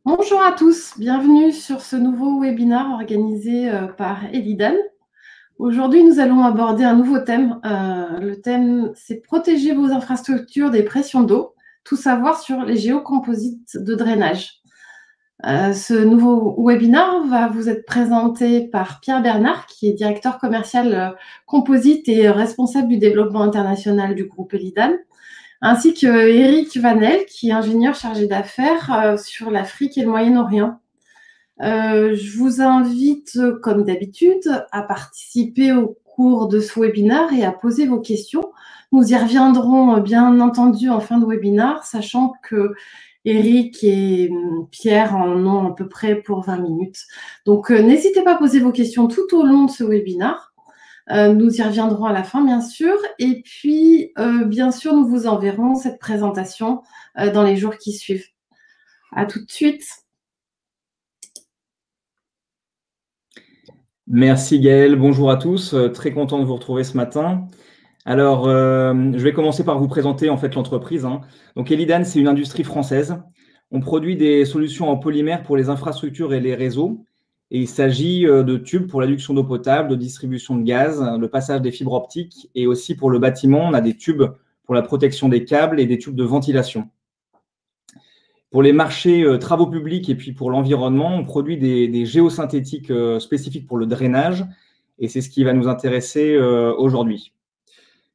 Bonjour à tous, bienvenue sur ce nouveau webinaire organisé par Elidan. Aujourd'hui, nous allons aborder un nouveau thème. Le thème, c'est protéger vos infrastructures des pressions d'eau, tout savoir sur les géocomposites de drainage. Ce nouveau webinaire va vous être présenté par Pierre Bernard, qui est directeur commercial composite et responsable du développement international du groupe Elidan, ainsi que Eric Vanel, qui est ingénieur chargé d'affaires sur l'Afrique et le Moyen-Orient. Je vous invite, comme d'habitude, à participer au cours de ce webinaire et à poser vos questions. Nous y reviendrons bien entendu en fin de webinaire, sachant que Eric et Pierre en ont à peu près pour 20 minutes. Donc, n'hésitez pas à poser vos questions tout au long de ce webinaire. Nous y reviendrons à la fin, bien sûr. Et puis, bien sûr, nous vous enverrons cette présentation dans les jours qui suivent. À tout de suite. Merci Gaël, bonjour à tous, très content de vous retrouver ce matin. Alors, je vais commencer par vous présenter en fait l'entreprise. Donc Elidan, c'est une industrie française. On produit des solutions en polymère pour les infrastructures et les réseaux. Et il s'agit de tubes pour l'adduction d'eau potable, de distribution de gaz, le passage des fibres optiques et aussi pour le bâtiment, on a des tubes pour la protection des câbles et des tubes de ventilation. Pour les marchés travaux publics et puis pour l'environnement, on produit des géosynthétiques spécifiques pour le drainage et c'est ce qui va nous intéresser aujourd'hui.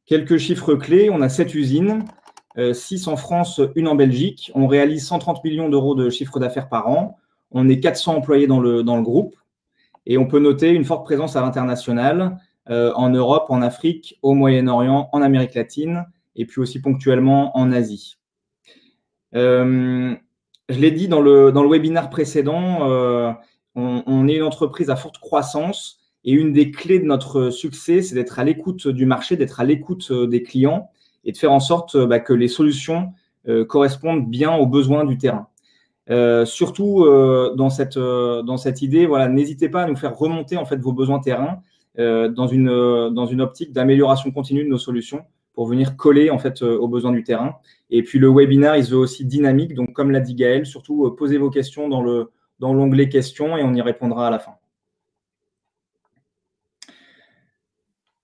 Quelques chiffres clés, on a 7 usines, 6 en France, 1 en Belgique. On réalise 130 millions d'euros de chiffre d'affaires par an. On est 400 employés dans le groupe et on peut noter une forte présence à l'international, en Europe, en Afrique, au Moyen-Orient, en Amérique latine et puis aussi ponctuellement en Asie. Je l'ai dit dans le webinaire précédent, on est une entreprise à forte croissance et une des clés de notre succès, c'est d'être à l'écoute du marché, d'être à l'écoute des clients et de faire en sorte que les solutions correspondent bien aux besoins du terrain. Surtout dans cette idée, voilà, n'hésitez pas à nous faire remonter en fait vos besoins terrain dans une optique d'amélioration continue de nos solutions pour venir coller en fait aux besoins du terrain. Et puis le webinaire, il se veut aussi dynamique. Donc comme l'a dit Gaël, surtout posez vos questions dans l'onglet questions et on y répondra à la fin.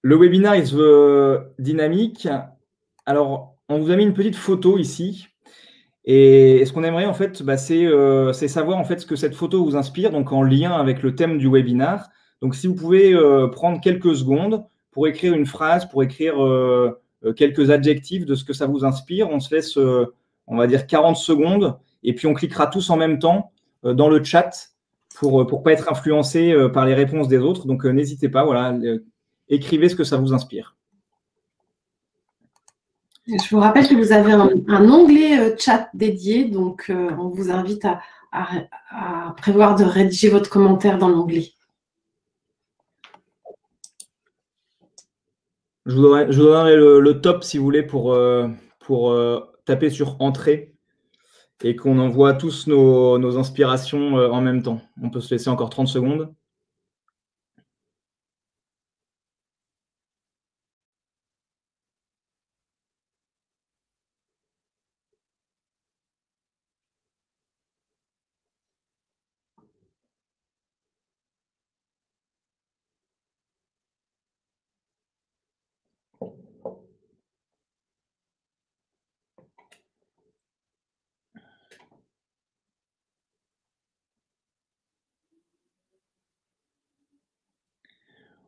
Le webinaire, il se veut dynamique. Alors, on vous a mis une petite photo ici. Et ce qu'on aimerait en fait, c'est savoir en fait ce que cette photo vous inspire, donc en lien avec le thème du webinaire. Donc si vous pouvez prendre quelques secondes pour écrire une phrase, pour écrire quelques adjectifs de ce que ça vous inspire, on se laisse, on va dire 40 secondes, et puis on cliquera tous en même temps dans le chat pour ne pas être influencé par les réponses des autres. Donc n'hésitez pas, voilà, écrivez ce que ça vous inspire. Je vous rappelle que vous avez un onglet chat dédié, donc on vous invite à prévoir de rédiger votre commentaire dans l'onglet. Je vous donnerai le top si vous voulez pour taper sur Entrée et qu'on envoie tous nos inspirations en même temps. On peut se laisser encore 30 secondes.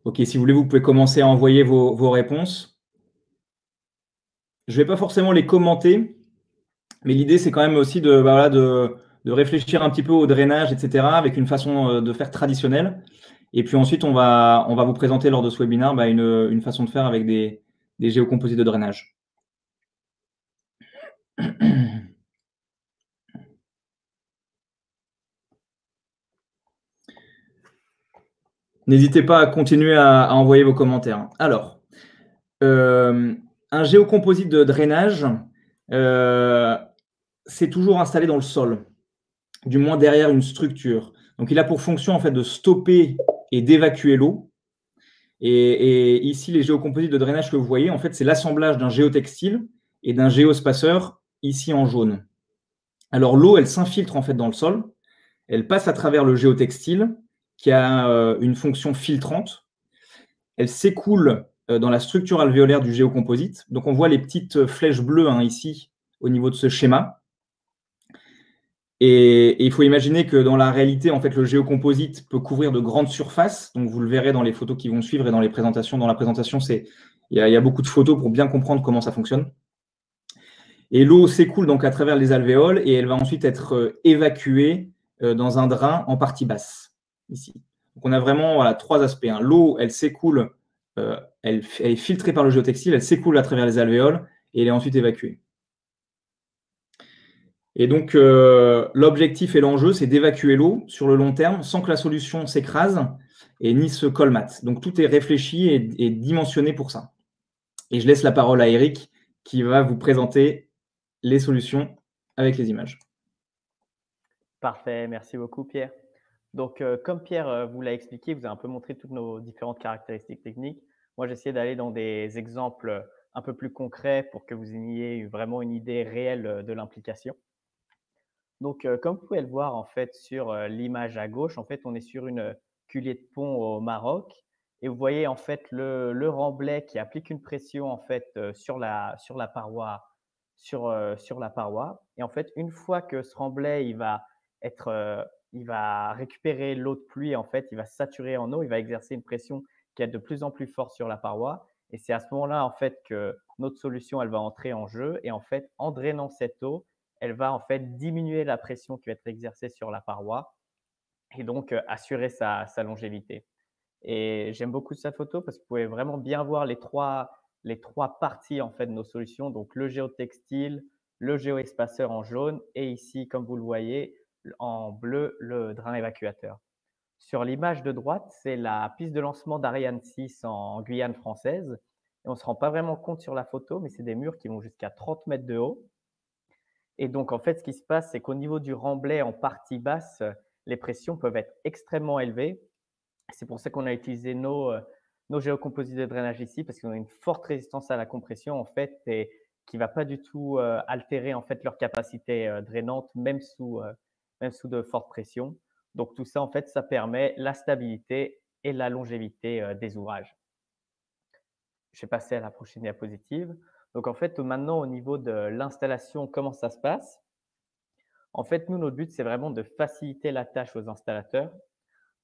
Ok, si vous voulez, vous pouvez commencer à envoyer vos réponses. Je ne vais pas forcément les commenter, mais l'idée, c'est quand même aussi de réfléchir un petit peu au drainage, etc., avec une façon de faire traditionnelle. Et puis ensuite, on va vous présenter lors de ce webinaire une façon de faire avec des géocomposites de drainage. N'hésitez pas à continuer à envoyer vos commentaires. Alors, un géocomposite de drainage, c'est toujours installé dans le sol, du moins derrière une structure. Donc, il a pour fonction en fait de stopper et d'évacuer l'eau. Et ici, les géocomposites de drainage que vous voyez, en fait, c'est l'assemblage d'un géotextile et d'un géospaceur ici en jaune. Alors l'eau, elle s'infiltre en fait dans le sol, elle passe à travers le géotextile qui a une fonction filtrante, elle s'écoule dans la structure alvéolaire du géocomposite. Donc on voit les petites flèches bleues ici au niveau de ce schéma. Et il faut imaginer que dans la réalité, en fait, le géocomposite peut couvrir de grandes surfaces. Donc vous le verrez dans les photos qui vont suivre et dans les présentations. Dans la présentation, il y a beaucoup de photos pour bien comprendre comment ça fonctionne. Et l'eau s'écoule donc à travers les alvéoles et elle va ensuite être évacuée dans un drain en partie basse, ici. Donc on a vraiment 3 aspects. L'eau, elle s'écoule, elle est filtrée par le géotextile, elle s'écoule à travers les alvéoles et elle est ensuite évacuée. Et donc, l'objectif et l'enjeu, c'est d'évacuer l'eau sur le long terme sans que la solution s'écrase et ni se colmate. Donc, tout est réfléchi et dimensionné pour ça. Et je laisse la parole à Eric qui va vous présenter les solutions avec les images. Parfait, merci beaucoup Pierre. Donc, comme Pierre vous l'a expliqué, vous a un peu montré toutes nos différentes caractéristiques techniques. Moi, j'ai essayé d'aller dans des exemples un peu plus concrets pour que vous ayez vraiment une idée réelle de l'implication. Donc, comme vous pouvez le voir en fait sur l'image à gauche, en fait, on est sur une culier de pont au Maroc et vous voyez en fait le remblai qui applique une pression en fait sur la paroi, sur la paroi. Et en fait, une fois que ce remblai il va récupérer l'eau de pluie en fait, il va saturer en eau, il va exercer une pression qui est de plus en plus forte sur la paroi. Et c'est à ce moment-là en fait que notre solution elle va entrer en jeu et en fait en drainant cette eau elle va en fait diminuer la pression qui va être exercée sur la paroi et donc assurer sa longévité. Et j'aime beaucoup cette photo parce que vous pouvez vraiment bien voir les trois parties en fait de nos solutions, donc le géotextile, le géoespaceur en jaune et ici, comme vous le voyez, en bleu, le drain évacuateur. Sur l'image de droite, c'est la piste de lancement d'Ariane 6 en Guyane française. Et on ne se rend pas vraiment compte sur la photo, mais c'est des murs qui vont jusqu'à 30 mètres de haut. Et donc, en fait, ce qui se passe, c'est qu'au niveau du remblai en partie basse, les pressions peuvent être extrêmement élevées. C'est pour ça qu'on a utilisé nos géocomposites de drainage ici, parce qu'on a une forte résistance à la compression, en fait, et qui ne va pas du tout altérer en fait, leur capacité drainante, même sous de fortes pressions. Donc, tout ça, en fait, ça permet la stabilité et la longévité des ouvrages. Je vais passer à la prochaine diapositive. Donc, en fait, maintenant, au niveau de l'installation, comment ça se passe? En fait, nous, notre but, c'est vraiment de faciliter la tâche aux installateurs.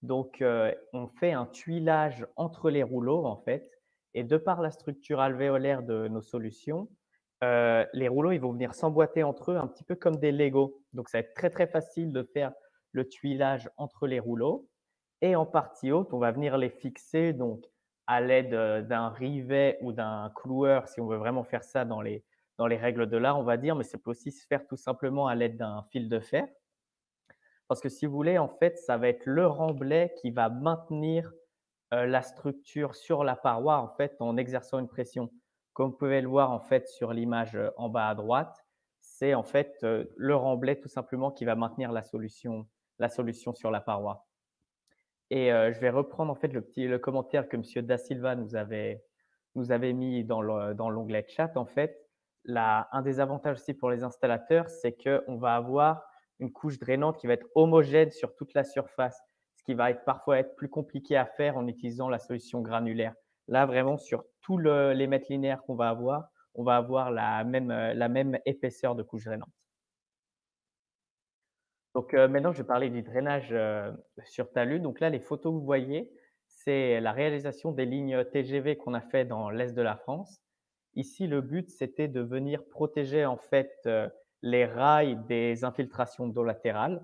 Donc, on fait un tuilage entre les rouleaux, en fait, et de par la structure alvéolaire de nos solutions, les rouleaux, ils vont venir s'emboîter entre eux un petit peu comme des Legos. Donc, ça va être très, très facile de faire le tuilage entre les rouleaux. Et en partie haute, on va venir les fixer donc à l'aide d'un rivet ou d'un cloueur, si on veut vraiment faire ça dans les règles de l'art, on va dire, mais ça peut aussi se faire tout simplement à l'aide d'un fil de fer. Parce que si vous voulez, en fait, ça va être le remblai qui va maintenir la structure sur la paroi en fait, en exerçant une pression. Comme vous pouvez le voir en fait, sur l'image en bas à droite, c'est en fait le remblai tout simplement qui va maintenir la solution sur la paroi. Et je vais reprendre en fait le commentaire que M. Da Silva nous avait mis dans l'onglet chat. En fait, un des avantages aussi pour les installateurs, c'est qu'on va avoir une couche drainante qui va être homogène sur toute la surface, ce qui va parfois être plus compliqué à faire en utilisant la solution granulaire. Là, vraiment, sur tous les mètres linéaires qu'on va avoir, on va avoir la même épaisseur de couche drainante. Donc, maintenant, je vais parler du drainage sur talus. Donc là, les photos que vous voyez, c'est la réalisation des lignes TGV qu'on a fait dans l'est de la France. Ici, le but, c'était de venir protéger en fait les rails des infiltrations d'eau latérales.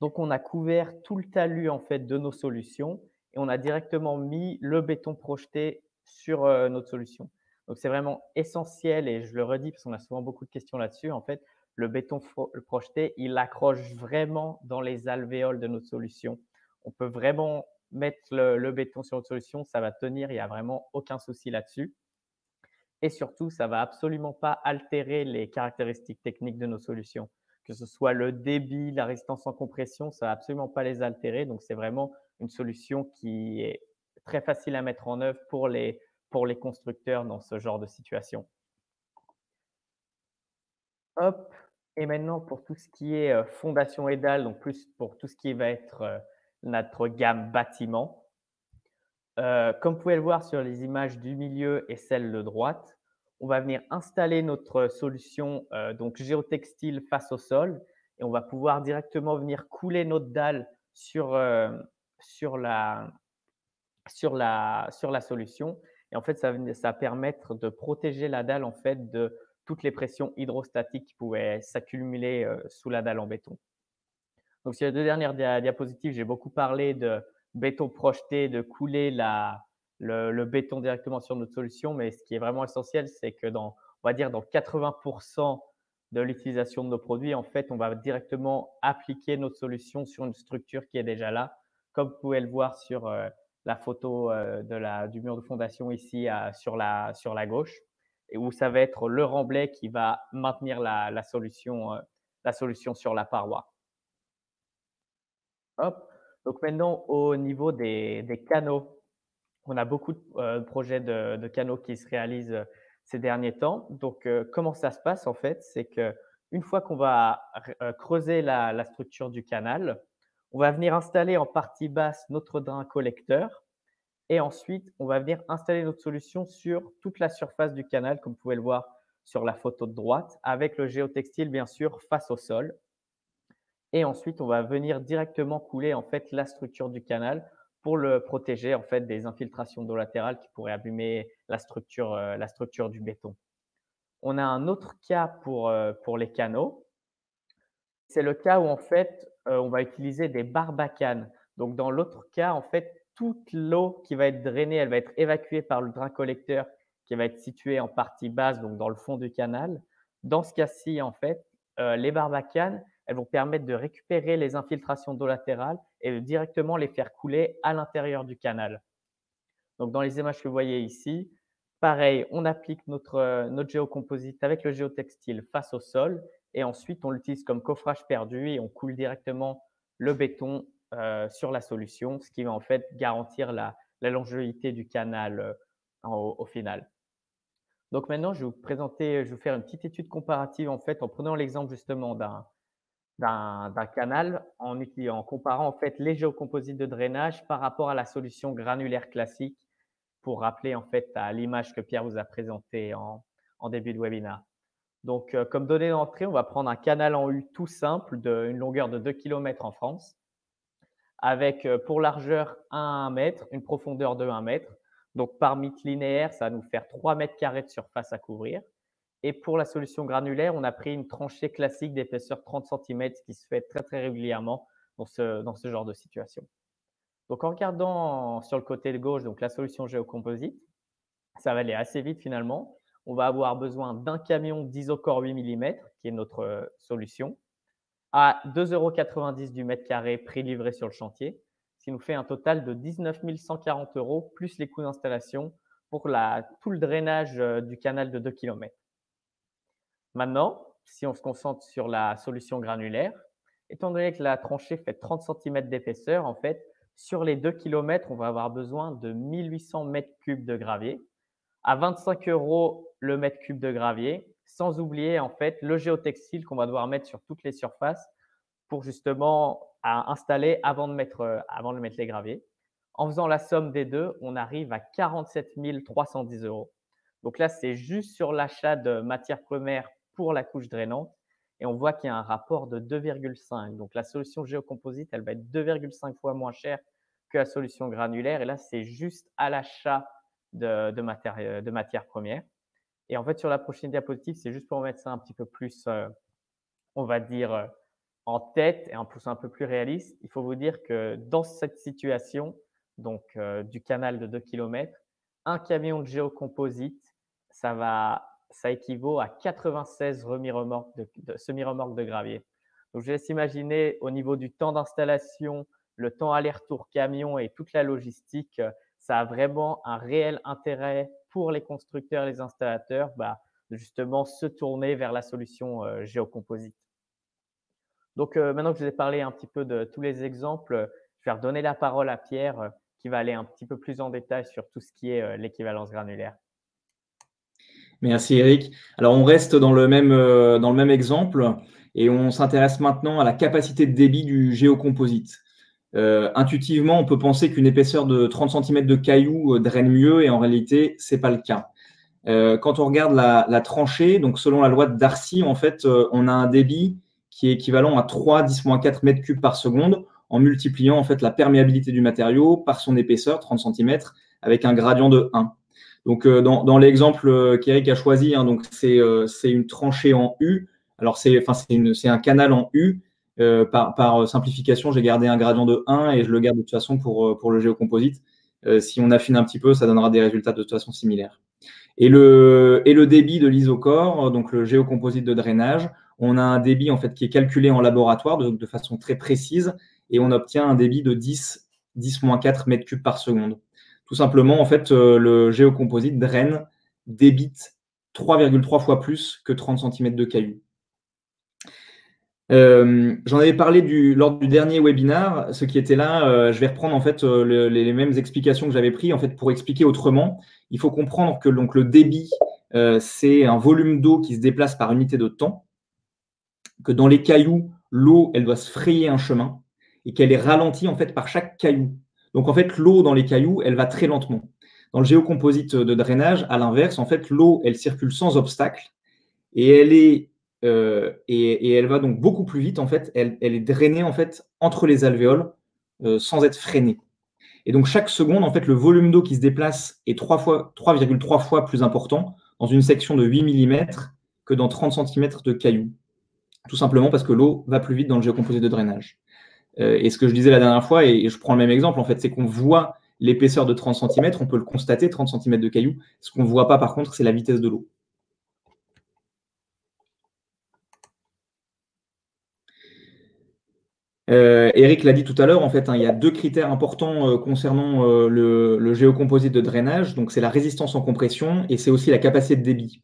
Donc, on a couvert tout le talus en fait de nos solutions et on a directement mis le béton projeté sur notre solution. Donc, c'est vraiment essentiel et je le redis parce qu'on a souvent beaucoup de questions là-dessus. En fait, le béton projeté, il accroche vraiment dans les alvéoles de notre solution. On peut vraiment mettre le béton sur notre solution, ça va tenir, il n'y a vraiment aucun souci là-dessus. Et surtout, ça ne va absolument pas altérer les caractéristiques techniques de nos solutions. Que ce soit le débit, la résistance en compression, ça ne va absolument pas les altérer. Donc, c'est vraiment une solution qui est très facile à mettre en œuvre pour les constructeurs dans ce genre de situation. Hop, et maintenant pour tout ce qui est fondation et dalle, donc plus pour tout ce qui va être notre gamme bâtiment. Comme vous pouvez le voir sur les images du milieu et celle de droite, on va venir installer notre solution donc géotextile face au sol et on va pouvoir directement venir couler notre dalle sur la sur la solution. Et en fait, ça va permettre de protéger la dalle en fait de toutes les pressions hydrostatiques qui pouvaient s'accumuler sous la dalle en béton. Donc, sur les 2 dernières diapositives, j'ai beaucoup parlé de béton projeté, de couler le béton directement sur notre solution. Mais ce qui est vraiment essentiel, c'est que on va dire dans 80 de l'utilisation de nos produits, en fait, on va directement appliquer notre solution sur une structure qui est déjà là. Comme vous pouvez le voir sur la photo du mur de fondation ici sur la gauche, et où ça va être le remblai qui va maintenir la solution sur la paroi. Hop. Donc maintenant, au niveau des canaux, on a beaucoup de projets de canaux qui se réalisent ces derniers temps. Donc, comment ça se passe en fait? C'est qu'une fois qu'on va creuser la structure du canal, on va venir installer en partie basse notre drain collecteur et ensuite, on va venir installer notre solution sur toute la surface du canal, comme vous pouvez le voir sur la photo de droite, avec le géotextile bien sûr face au sol. Et ensuite, on va venir directement couler en fait la structure du canal pour le protéger en fait des infiltrations d'eau latérales qui pourraient abîmer la structure du béton. On a un autre cas pour les canaux. C'est le cas où en fait, on va utiliser des barbacanes. Donc dans l'autre cas, en fait, toute l'eau qui va être drainée, elle va être évacuée par le drain collecteur qui va être situé en partie basse, donc dans le fond du canal. Dans ce cas-ci, en fait, les barbacanes, elles vont permettre de récupérer les infiltrations d'eau latérales et de directement les faire couler à l'intérieur du canal. Donc dans les images que vous voyez ici, pareil, on applique notre géocomposite avec le géotextile face au sol et ensuite on l'utilise comme coffrage perdu et on coule directement le béton sur la solution, ce qui va en fait garantir la longévité du canal au final. Donc maintenant, je vais vous faire une petite étude comparative en fait en prenant l'exemple justement d'un canal en comparant en fait les géocomposites de drainage par rapport à la solution granulaire classique pour rappeler en fait à l'image que Pierre vous a présentée en début de webinaire. Donc, comme donnée d'entrée, on va prendre un canal en U tout simple d'une longueur de 2 km en France avec pour largeur 1 mètre, une profondeur de 1 mètre. Donc, par mètre linéaire, ça va nous faire 3 mètres carrés de surface à couvrir. Et pour la solution granulaire, on a pris une tranchée classique d'épaisseur 30 cm, ce qui se fait très, très régulièrement dans ce genre de situation. Donc, en regardant sur le côté de gauche, donc la solution géocomposite, ça va aller assez vite finalement. On va avoir besoin d'un camion d'isocor 8 mm, qui est notre solution, à 2,90 € du mètre carré prix livré sur le chantier, ce qui nous fait un total de 19 140 € plus les coûts d'installation pour tout le drainage du canal de 2 km. Maintenant, si on se concentre sur la solution granulaire, étant donné que la tranchée fait 30 cm d'épaisseur, en fait, sur les 2 km, on va avoir besoin de 1800 m3 de gravier, à 25 € le mètre cube de gravier, sans oublier en fait le géotextile qu'on va devoir mettre sur toutes les surfaces pour justement installer avant de mettre les graviers. En faisant la somme des deux, on arrive à 47 310 €. Donc là, c'est juste sur l'achat de matières premières pour la couche drainante et on voit qu'il y a un rapport de 2,5. Donc la solution géocomposite, elle va être 2,5 fois moins chère que la solution granulaire et là, c'est juste à l'achat de matières premières. Et en fait, sur la prochaine diapositive, c'est juste pour mettre ça un petit peu plus, on va dire, en tête et un peu plus réaliste. Il faut vous dire que dans cette situation, donc du canal de 2 km, un camion de géocomposite, ça équivaut à 96 semi-remorques de gravier. Donc, je laisse imaginer au niveau du temps d'installation, le temps aller-retour camion et toute la logistique, ça a vraiment un réel intérêt pour les constructeurs et les installateurs de justement se tourner vers la solution géocomposite. Donc, maintenant que je vous ai parlé un petit peu de tous les exemples, je vais redonner la parole à Pierre qui va aller un petit peu plus en détail sur tout ce qui est l'équivalence granulaire. Merci Eric. Alors on reste dans le même exemple et on s'intéresse maintenant à la capacité de débit du géocomposite. Intuitivement, on peut penser qu'une épaisseur de 30 cm de cailloux draine mieux et en réalité, ce n'est pas le cas. Quand on regarde la tranchée, donc selon la loi de Darcy, en fait, on a un débit qui est équivalent à 3 10-4 mètres cubes par seconde en multipliant en fait la perméabilité du matériau par son épaisseur, 30 cm, avec un gradient de 1. Donc, dans l'exemple qu'Eric a choisi, hein, donc c'est une tranchée en U. Alors, c'est un canal en U. Par simplification, j'ai gardé un gradient de 1 et je le garde de toute façon pour le géocomposite. Si on affine un petit peu, ça donnera des résultats de toute façon similaires. Et le débit de l'isocore, donc le géocomposite de drainage, on a un débit en fait qui est calculé en laboratoire de façon très précise et on obtient un débit de 10-4 mètres cubes par seconde. Tout simplement, en fait, le géocomposite draine, débite 3,3 fois plus que 30 cm de cailloux. J'en avais parlé lors du dernier webinaire. Ceux qui étaient là, je vais reprendre en fait les mêmes explications que j'avais prises en fait pour expliquer autrement. Il faut comprendre que donc le débit, c'est un volume d'eau qui se déplace par unité de temps. Que dans les cailloux, l'eau, elle doit se frayer un chemin et qu'elle est ralentie en fait par chaque caillou. Donc en fait, l'eau dans les cailloux, elle va très lentement. Dans le géocomposite de drainage, à l'inverse, en fait, l'eau, elle circule sans obstacle et elle est et elle va donc beaucoup plus vite. En fait, elle est drainée en fait entre les alvéoles sans être freinée. Et donc chaque seconde, en fait, le volume d'eau qui se déplace est 3,3 fois plus important dans une section de 8 mm que dans 30 cm de cailloux. Tout simplement parce que l'eau va plus vite dans le géocomposite de drainage. Et ce que je disais la dernière fois, et je prends le même exemple, en fait, c'est qu'on voit l'épaisseur de 30 cm, on peut le constater, 30 cm de cailloux. Ce qu'on ne voit pas, par contre, c'est la vitesse de l'eau. Eric l'a dit tout à l'heure, en fait, hein, il y a deux critères importants concernant le géocomposite de drainage. Donc, c'est la résistance en compression et c'est aussi la capacité de débit.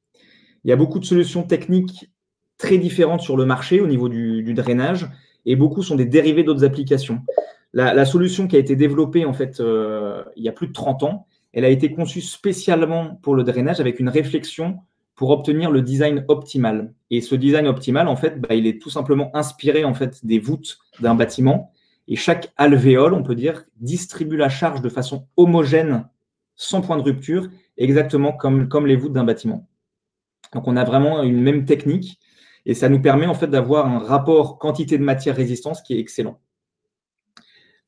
Il y a beaucoup de solutions techniques très différentes sur le marché au niveau du drainage et beaucoup sont des dérivés d'autres applications. La solution qui a été développée en fait il y a plus de 30 ans, elle a été conçue spécialement pour le drainage avec une réflexion pour obtenir le design optimal. Et ce design optimal, en fait, il est tout simplement inspiré en fait des voûtes d'un bâtiment et chaque alvéole, on peut dire, distribue la charge de façon homogène, sans point de rupture, exactement comme les voûtes d'un bâtiment. Donc, on a vraiment une même technique et ça nous permet en fait d'avoir un rapport quantité de matière-résistance qui est excellent.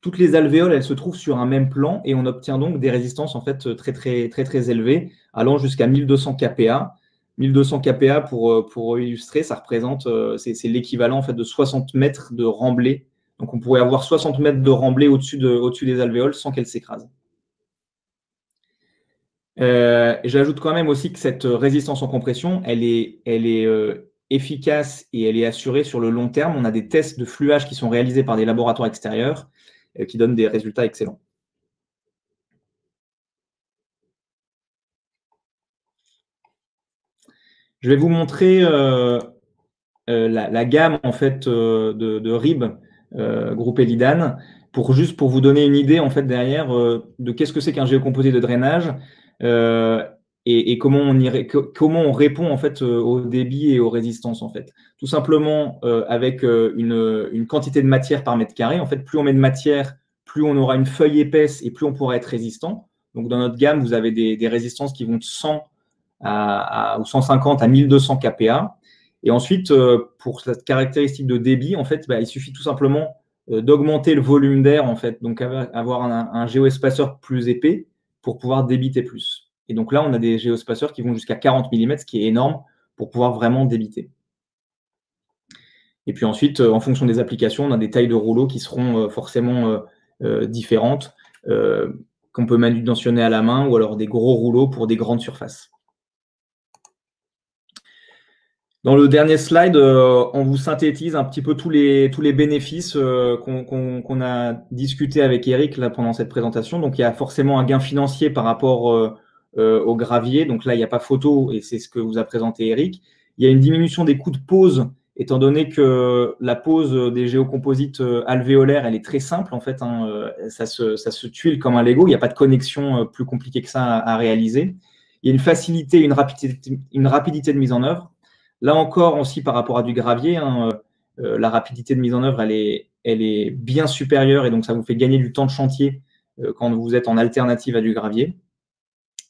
Toutes les alvéoles, elles se trouvent sur un même plan et on obtient donc des résistances en fait très élevées, allant jusqu'à 1200 kPa. 1200 kPa pour illustrer, ça représente, c'est l'équivalent en fait de 60 mètres de remblai. Donc, on pourrait avoir 60 mètres de remblai au-dessus des alvéoles sans qu'elles s'écrasent. J'ajoute quand même aussi que cette résistance en compression, elle est efficace et elle est assurée sur le long terme. On a des tests de fluage qui sont réalisés par des laboratoires extérieurs qui donnent des résultats excellents. Je vais vous montrer la gamme en fait de RIB groupe Elidan juste pour vous donner une idée en fait derrière de qu'est-ce que c'est qu'un géocomposite de drainage et comment on répond en fait au débit et aux résistances en fait. Tout simplement avec une quantité de matière par mètre carré. En fait, plus on met de matière, plus on aura une feuille épaisse et plus on pourra être résistant. Donc dans notre gamme, vous avez des résistances qui vont de 100 ou 150 à 1200 kPa. Et ensuite, pour cette caractéristique de débit, en fait, il suffit tout simplement d'augmenter le volume d'air, en fait, donc avoir un géoespaceur plus épais pour pouvoir débiter plus. Et donc là, on a des géoespaceurs qui vont jusqu'à 40 mm, ce qui est énorme pour pouvoir vraiment débiter. Et puis ensuite, en fonction des applications, on a des tailles de rouleaux qui seront forcément différentes, qu'on peut manutentionner à la main ou alors des gros rouleaux pour des grandes surfaces. Dans le dernier slide, on vous synthétise un petit peu tous les bénéfices qu'on a discuté avec Eric là, pendant cette présentation. Donc, il y a forcément un gain financier par rapport au gravier. Donc là, il n'y a pas photo et c'est ce que vous a présenté Eric. Il y a une diminution des coûts de pose, étant donné que la pose des géocomposites alvéolaires, elle est très simple. En fait, ça se tuile comme un Lego. Il n'y a pas de connexion plus compliquée que ça à réaliser. il y a une facilité, une rapidité de mise en œuvre. Là encore, aussi par rapport à du gravier, hein, la rapidité de mise en œuvre, elle est bien supérieure et donc ça vous fait gagner du temps de chantier quand vous êtes en alternative à du gravier.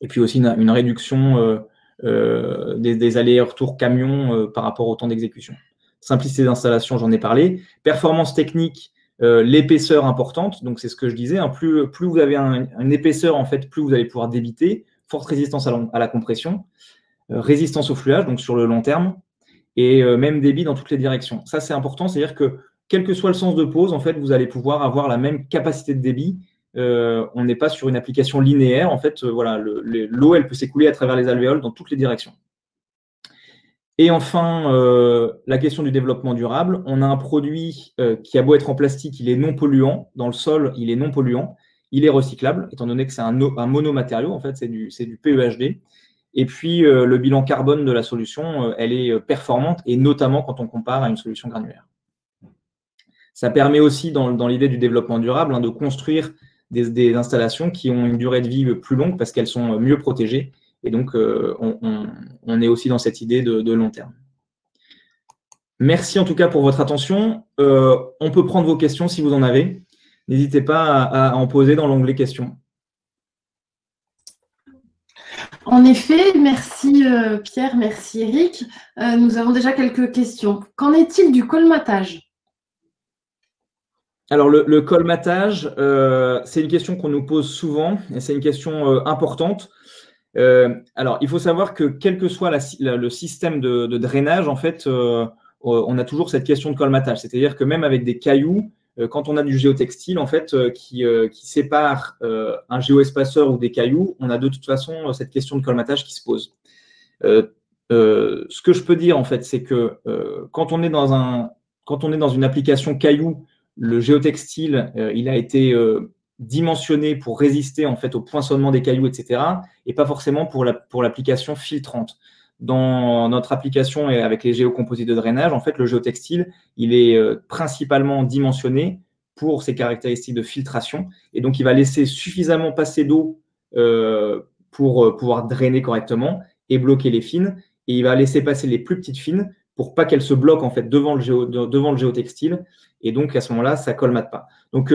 Et puis aussi une réduction des allers-retours camions par rapport au temps d'exécution. Simplicité d'installation, j'en ai parlé. Performance technique, l'épaisseur importante. Donc, c'est ce que je disais. Hein, plus vous avez une épaisseur, en fait, plus vous allez pouvoir débiter. Forte résistance à la compression. Résistance au fluage, donc sur le long terme. Et même débit dans toutes les directions. Ça, c'est important. C'est-à-dire que, quel que soit le sens de pose, en fait, vous allez pouvoir avoir la même capacité de débit. On n'est pas sur une application linéaire. En fait, voilà, l'eau, elle peut s'écouler à travers les alvéoles dans toutes les directions. Et enfin, la question du développement durable. On a un produit qui a beau être en plastique, il est non polluant. Dans le sol, il est non polluant. Il est recyclable, étant donné que c'est un monomatériau. En fait, c'est du PEHD. Et puis, le bilan carbone de la solution, elle est performante, et notamment quand on compare à une solution granulaire. Ça permet aussi, dans l'idée du développement durable, hein, de construire des installations qui ont une durée de vie plus longue parce qu'elles sont mieux protégées. Et donc, on est aussi dans cette idée de long terme. Merci en tout cas pour votre attention. On peut prendre vos questions si vous en avez. N'hésitez pas à en poser dans l'onglet questions. En effet, merci Pierre, merci Eric. Nous avons déjà quelques questions. Qu'en est-il du colmatage ? Alors, le colmatage, c'est une question qu'on nous pose souvent et c'est une question importante. Alors, il faut savoir que quel que soit le système de drainage, en fait, on a toujours cette question de colmatage. C'est-à-dire que même avec des cailloux, quand on a du géotextile, en fait, qui sépare un géoespaceur ou des cailloux, on a de toute façon cette question de colmatage qui se pose. Ce que je peux dire, en fait, c'est que quand on est dans une application caillou, le géotextile, il a été dimensionné pour résister en fait au poinçonnement des cailloux, etc., et pas forcément pour l'application filtrante. Dans notre application et avec les géocomposites de drainage, en fait, le géotextile, il est principalement dimensionné pour ses caractéristiques de filtration, et donc il va laisser suffisamment passer d'eau pour pouvoir drainer correctement et bloquer les fines, et il va laisser passer les plus petites fines pour pas qu'elles se bloquent en fait devant le géotextile, et donc à ce moment-là, ça colmate pas. Donc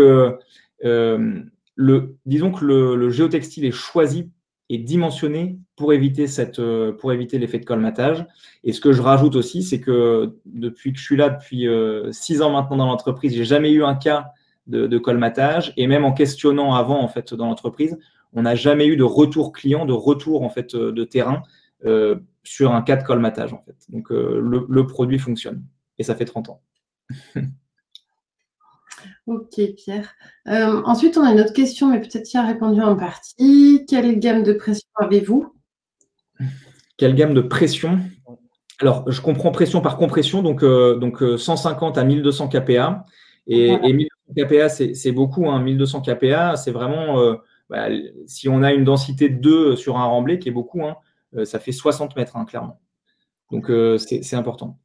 disons que le géotextile est choisi et dimensionné pour éviter l'effet de colmatage. Et ce que je rajoute aussi, c'est que depuis que je suis là, depuis 6 ans maintenant dans l'entreprise, j'ai jamais eu un cas de colmatage. Et même en questionnant avant en fait dans l'entreprise, on n'a jamais eu de retour client, de retour en fait de terrain sur un cas de colmatage en fait. Donc le produit fonctionne et ça fait 30 ans. Ok, Pierre. Ensuite, on a une autre question, mais peut-être tu as répondu en partie. Quelle gamme de pression avez-vous ? Quelle gamme de pression ? Alors, je comprends pression par compression, donc 150 à 1200 kPa. Et 1200 kPa, c'est beaucoup. Hein. 1200 kPa, c'est vraiment, si on a une densité de 2 sur un remblai, qui est beaucoup, hein, ça fait 60 mètres, hein, clairement. Donc, c'est important.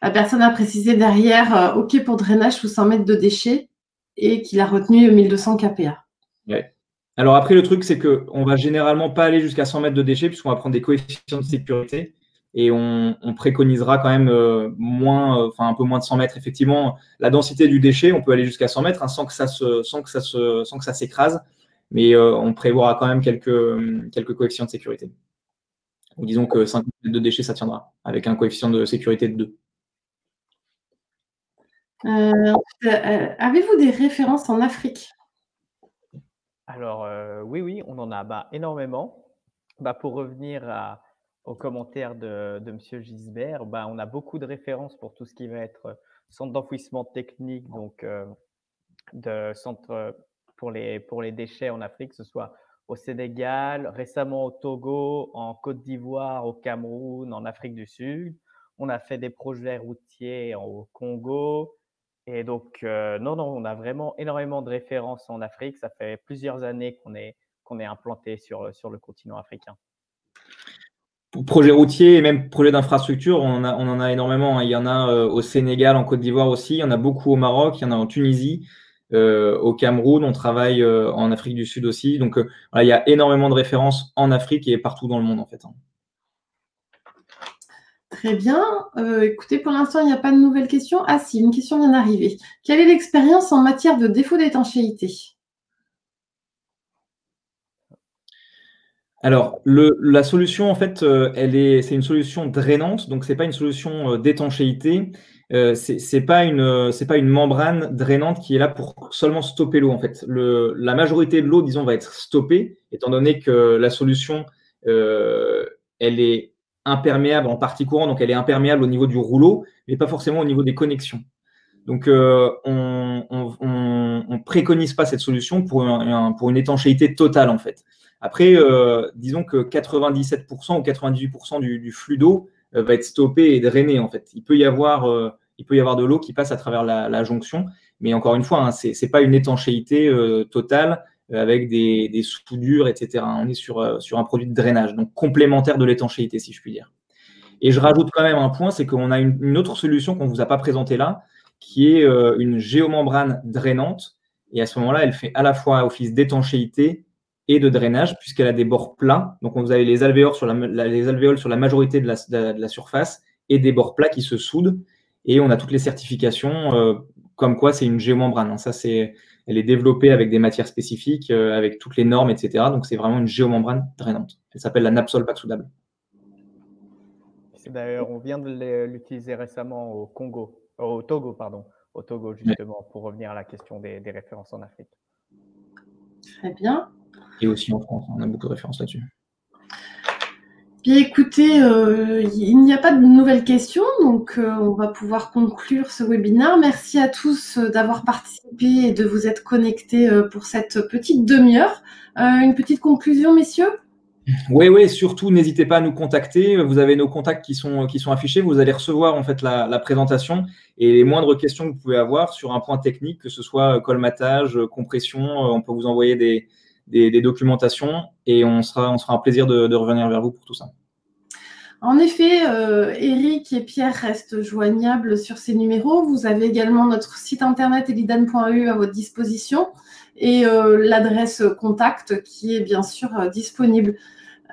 La personne a précisé derrière, OK pour drainage sous 100 mètres de déchets et qu'il a retenu 1200 kPa. Ouais. Alors après, le truc, c'est qu'on ne va généralement pas aller jusqu'à 100 mètres de déchets puisqu'on va prendre des coefficients de sécurité et on préconisera quand même un peu moins de 100 mètres. Effectivement, la densité du déchet, on peut aller jusqu'à 100 mètres hein, sans que ça s'écrase, mais on prévoira quand même quelques coefficients de sécurité. Donc, disons que 50 mètres de déchets, ça tiendra avec un coefficient de sécurité de 2. Avez-vous des références en Afrique ? Alors, oui, on en a énormément. Pour revenir aux commentaires de M. Gisbert, on a beaucoup de références pour tout ce qui va être centre d'enfouissement technique, donc de centre pour les déchets en Afrique, que ce soit au Sénégal, récemment au Togo, en Côte d'Ivoire, au Cameroun, en Afrique du Sud. On a fait des projets routiers au Congo. Et donc, non, on a vraiment énormément de références en Afrique. Ça fait plusieurs années qu'on est implanté sur le continent africain. Pour projet routier et même projet d'infrastructure, on en a énormément. Il y en a au Sénégal, en Côte d'Ivoire aussi. Il y en a beaucoup au Maroc, il y en a en Tunisie. au Cameroun, on travaille en Afrique du Sud aussi. Donc, voilà, il y a énormément de références en Afrique et partout dans le monde, en fait. Très bien. Écoutez, pour l'instant, il n'y a pas de nouvelles questions. Ah si, une question vient d'arriver. Quelle est l'expérience en matière de défaut d'étanchéité? Alors, la solution, en fait, c'est une solution drainante, donc c'est pas une solution d'étanchéité. C'est pas une membrane drainante qui est là pour seulement stopper l'eau. En fait, la majorité de l'eau, disons, va être stoppée, étant donné que la solution, elle est imperméable en partie courante, donc elle est imperméable au niveau du rouleau, mais pas forcément au niveau des connexions. Donc, on préconise pas cette solution pour une étanchéité totale, en fait. Après, disons que 97% ou 98% du flux d'eau va être stoppé et drainé, en fait. Il peut y avoir de l'eau qui passe à travers la jonction, mais encore une fois, hein, c'est pas une étanchéité totale avec des soudures, etc. On est sur un produit de drainage, donc complémentaire de l'étanchéité, si je puis dire. Et je rajoute quand même un point, c'est qu'on a une autre solution qu'on ne vous a pas présentée là, qui est une géomembrane drainante. Et à ce moment-là, elle fait à la fois office d'étanchéité et de drainage, puisqu'elle a des bords plats. Donc, vous avez les alvéoles sur la majorité de la surface et des bords plats qui se soudent. Et on a toutes les certifications comme quoi c'est une géomembrane. Ça, elle est développée avec des matières spécifiques, avec toutes les normes, etc. Donc, c'est vraiment une géomembrane drainante. Elle s'appelle la Napsol pack soudable. D'ailleurs, on vient de l'utiliser récemment au Togo, justement, pour revenir à la question des références en Afrique. Très bien. Et aussi en France, on a beaucoup de références là-dessus. Bien, écoutez, il n'y a pas de nouvelles questions, donc on va pouvoir conclure ce webinaire. Merci à tous d'avoir participé et de vous être connectés pour cette petite demi-heure. Une petite conclusion, messieurs? Oui, surtout, n'hésitez pas à nous contacter. Vous avez nos contacts qui sont affichés. Vous allez recevoir en fait la présentation et les moindres questions que vous pouvez avoir sur un point technique, que ce soit colmatage, compression. On peut vous envoyer des documentations et on sera un plaisir de revenir vers vous pour tout ça. En effet, Eric et Pierre restent joignables sur ces numéros. Vous avez également notre site internet elidan.eu à votre disposition et l'adresse contact qui est bien sûr disponible.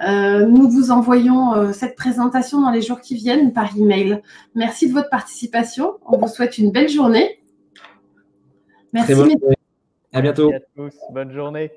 Nous vous envoyons cette présentation dans les jours qui viennent par email. Merci de votre participation. On vous souhaite une belle journée. Merci. À bientôt. Merci à tous. Bonne journée.